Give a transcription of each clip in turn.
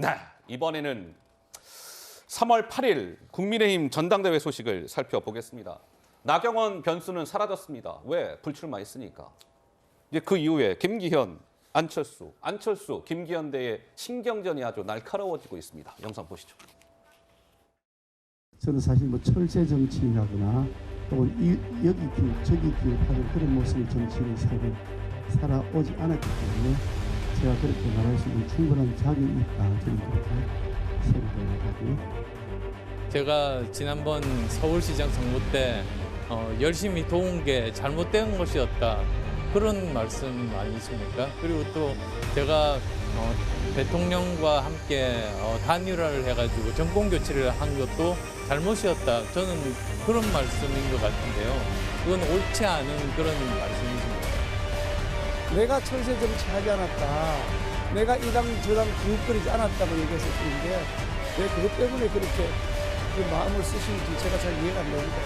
네, 이번에는 3월 8일 국민의힘 전당대회 소식을 살펴보겠습니다. 나경원 변수는 사라졌습니다. 왜? 불출마했으니까. 이제 그 이후에 김기현, 안철수, 김기현 대의 신경전이 아주 날카로워지고 있습니다. 영상 보시죠. 저는 사실 뭐 철새 정치인하거나 또는 여기 길 저기 길 하는 그런 모습의 정치인을 살아오지 않았기 때문에 제가 그렇게 말할 수 있는 충분한 자격이 있다. 저는 그렇게 생각을 하고요. 제가 지난번 서울시장 선거 때 열심히 도운 게 잘못된 것이었다. 그런 말씀 아니십니까? 그리고 또 제가 대통령과 함께 단일화를 해가지고 정권 교체를 한 것도 잘못이었다. 저는 그런 말씀인 것 같은데요. 그건 옳지 않은 그런 말씀이십니다. 내가 철새 정치하지 않았다. 내가 이 당 저 당 구입거리지 않았다고 얘기했을 뿐인데 왜 그것 때문에 그렇게 그 마음을 쓰시는지 제가 잘 이해가 안 됩니다.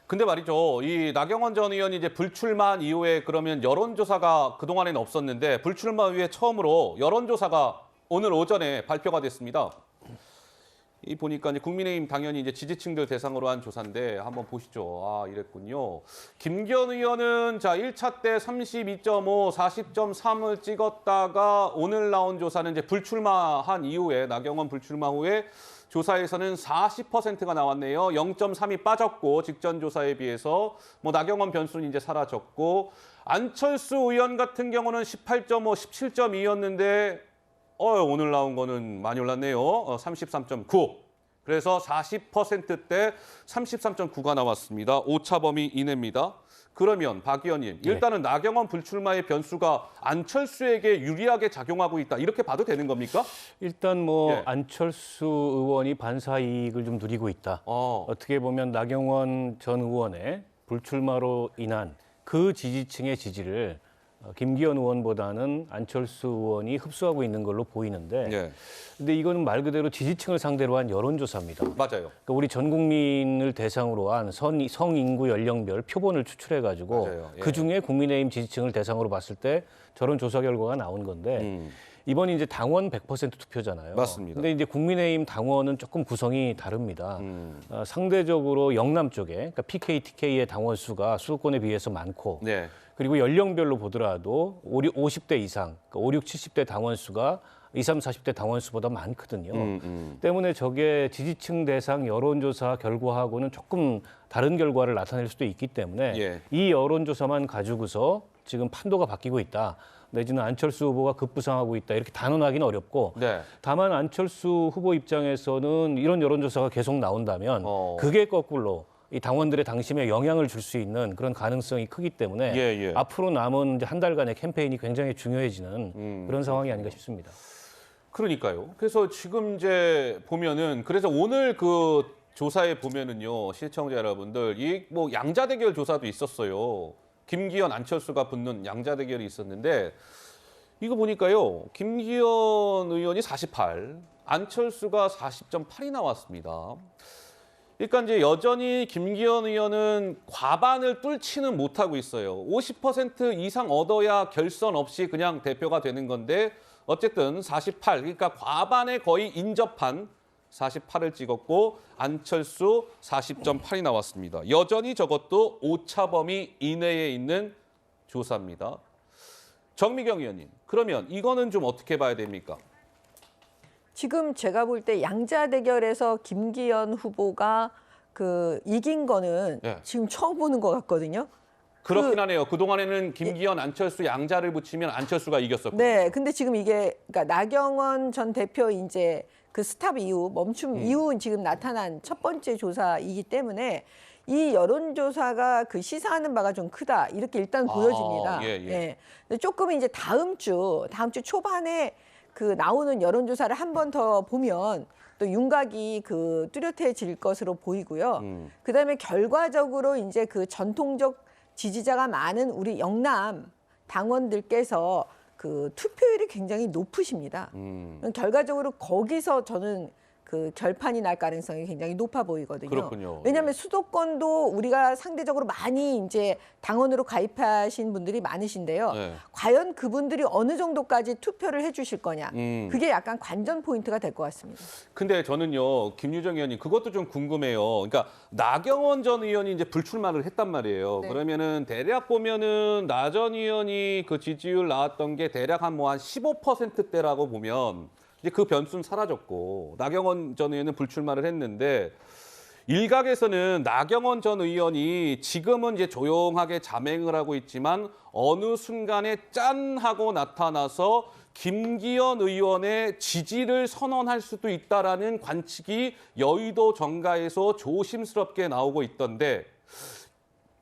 근데 말이죠. 이 나경원 전 의원이 이제 불출마한 이후에 그러면 여론조사가 그동안에는 없었는데 불출마 이후에 처음으로 여론조사가 오늘 오전에 발표가 됐습니다. 이 보니까 이제 국민의힘 당연히 이제 지지층들 대상으로 한 조사인데 한번 보시죠. 아, 이랬군요. 김기현 의원은 자 1차 때 32.5, 40.3을 찍었다가 오늘 나온 조사는 이제 불출마한 이후에 나경원 불출마 후에 조사에서는 40%가 나왔네요. 0.3이 빠졌고 직전 조사에 비해서 뭐 나경원 변수는 이제 사라졌고 안철수 의원 같은 경우는 18.5, 17.2였는데 오늘 나온 거는 많이 올랐네요. 33.9. 그래서 40%대 33.9가 나왔습니다. 오차 범위 이내입니다. 그러면 박 의원님, 일단은 나경원 불출마의 변수가 안철수에게 유리하게 작용하고 있다. 이렇게 봐도 되는 겁니까? 일단 뭐 예. 안철수 의원이 반사 이익을 좀 누리고 있다. 어떻게 보면 나경원 전 의원의 불출마로 인한 그 지지층의 지지를 김기현 의원보다는 안철수 의원이 흡수하고 있는 걸로 보이는데 예. 근데 이거는 말 그대로 지지층을 상대로 한 여론조사입니다. 맞아요. 그러니까 우리 전 국민을 대상으로 한 성인구 연령별 표본을 추출해가지고 맞아요. 예. 그중에 국민의힘 지지층을 대상으로 봤을 때 저런 조사 결과가 나온 건데 이번이 이제 당원 100% 투표잖아요. 맞습니다. 근데 이제 국민의힘 당원은 조금 구성이 다릅니다. 상대적으로 영남 쪽에 그러니까 PK, TK의 당원 수가 수도권에 비해서 많고 네. 그리고 연령별로 보더라도 50대 이상, 그러니까 5, 6, 70대 당원 수가 20, 30, 40대 당원 수보다 많거든요. 때문에 저게 지지층 대상 여론조사 결과하고는 조금 다른 결과를 나타낼 수도 있기 때문에 예. 이 여론조사만 가지고서 지금 판도가 바뀌고 있다. 내지는 안철수 후보가 급부상하고 있다. 이렇게 단언하기는 어렵고 네. 다만 안철수 후보 입장에서는 이런 여론조사가 계속 나온다면 그게 거꾸로 이 당원들의 당심에 영향을 줄 수 있는 그런 가능성이 크기 때문에 예. 앞으로 남은 이제 한 달간의 캠페인이 굉장히 중요해지는 그런 상황이 아닌가 싶습니다. 그러니까요. 그래서 지금 이제 보면은 그래서 오늘 그 조사에 보면은요, 시청자 여러분들 이 뭐 양자 대결 조사도 있었어요. 김기현, 안철수가 붙는 양자 대결이 있었는데 이거 보니까요, 김기현 의원이 48, 안철수가 40.8이 나왔습니다. 그러니까 이제 여전히 김기현 의원은 과반을 뚫지는 못하고 있어요. 50% 이상 얻어야 결선 없이 그냥 대표가 되는 건데 어쨌든 48, 그러니까 과반에 거의 인접한 48을 찍었고 안철수 40.8이 나왔습니다. 여전히 저것도 오차 범위 이내에 있는 조사입니다. 정미경 의원님, 그러면 이거는 좀 어떻게 봐야 됩니까? 지금 제가 볼 때 양자 대결에서 김기현 후보가 이긴 거는 네. 지금 처음 보는 것 같거든요. 그렇긴 하네요. 그동안에는 김기현, 안철수 양자를 붙이면 안철수가 이겼었고. 네, 근데 지금 이게 그러니까 나경원 전 대표 이제 그 스탑 이후 멈춤 이후 지금 나타난 첫 번째 조사이기 때문에 이 여론조사가 그 시사하는 바가 좀 크다 이렇게 일단 보여집니다. 예. 근데 조금 이제 다음 주 초반에 그 나오는 여론조사를 한 번 더 보면 또 윤곽이 뚜렷해질 것으로 보이고요. 그다음에 결과적으로 이제 그 전통적 지지자가 많은 우리 영남 당원들께서 그 투표율이 굉장히 높으십니다. 결과적으로 거기서 저는 그 결판이 날 가능성이 굉장히 높아 보이거든요. 그렇군요. 왜냐하면 수도권도 우리가 상대적으로 많이 이제 당원으로 가입하신 분들이 많으신데요. 네. 과연 그분들이 어느 정도까지 투표를 해주실 거냐. 그게 약간 관전 포인트가 될 것 같습니다. 근데 저는요, 김유정 의원님 그것도 좀 궁금해요. 그러니까 나경원 전 의원이 이제 불출마를 했단 말이에요. 네. 그러면은 대략 보면은 나 전 의원이 그 지지율 나왔던 게 대략 한 15%대라고 보면 이제 그 변수는 사라졌고 나경원 전 의원은 불출마를 했는데 일각에서는 나경원 전 의원이 지금은 이제 조용하게 자맹을 하고 있지만 어느 순간에 짠 하고 나타나서 김기현 의원의 지지를 선언할 수도 있다라는 관측이 여의도 정가에서 조심스럽게 나오고 있던데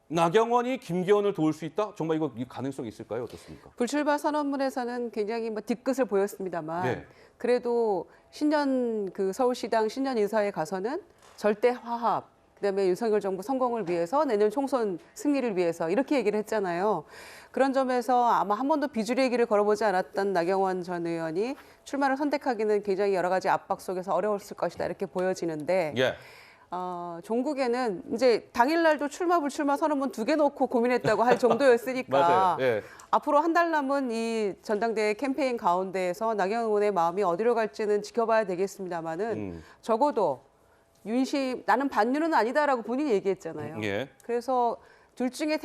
나경원이 김기현을 도울 수 있다? 정말 이거 가능성이 있을까요? 어떻습니까? 불출마 선언문에서는 굉장히 뭐 뒤끝을 보였습니다만 네. 그래도 신년 그 서울시당 신년 인사에 가서는 절대 화합, 그다음에 윤석열 정부 성공을 위해서 내년 총선 승리를 위해서 이렇게 얘기를 했잖아요. 그런 점에서 아마 한 번도 비주류의 길을 걸어보지 않았던 나경원 전 의원이 출마를 선택하기는 굉장히 여러 가지 압박 속에서 어려웠을 것이다 이렇게 보여지는데 예. 종국에는 이제 당일날도 출마 불출마 선언문 2개 놓고 고민했다고 할 정도였으니까 맞아요. 예. 앞으로 한 달 남은 이 전당대회 캠페인 가운데에서 나경원 의원의 마음이 어디로 갈지는 지켜봐야 되겠습니다만은 적어도 윤심 나는 반윤은 아니다라고 본인이 얘기했잖아요. 예. 그래서 둘 중에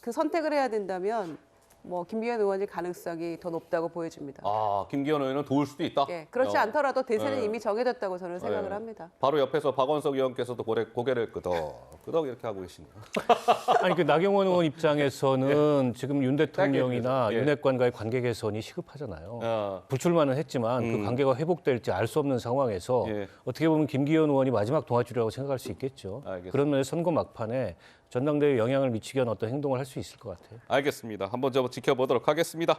그 선택을 해야 된다면 뭐 김기현 의원의 가능성이 더 높다고 보여집니다. 아, 김기현 의원은 도울 수도 있다? 예, 그렇지 않더라도 대세는 예. 이미 정해졌다고 저는 생각을 예. 합니다. 바로 옆에서 박원석 의원께서도 고개를 끄덕 이렇게 하고 계시네요. 아니 그 나경원 의원 입장에서는 지금 윤 대통령이나 예. 윤핵관과의 관계 개선이 시급하잖아요. 어. 불출마는 했지만 그 관계가 회복될지 알 수 없는 상황에서 예. 어떻게 보면 김기현 의원이 마지막 동아줄이라고 생각할 수 있겠죠. 알겠습니다. 그런 면에서 선거 막판에 전당대회에 영향을 미치게 하는 어떤 행동을 할 수 있을 것 같아요. 알겠습니다. 한번 좀 지켜보도록 하겠습니다.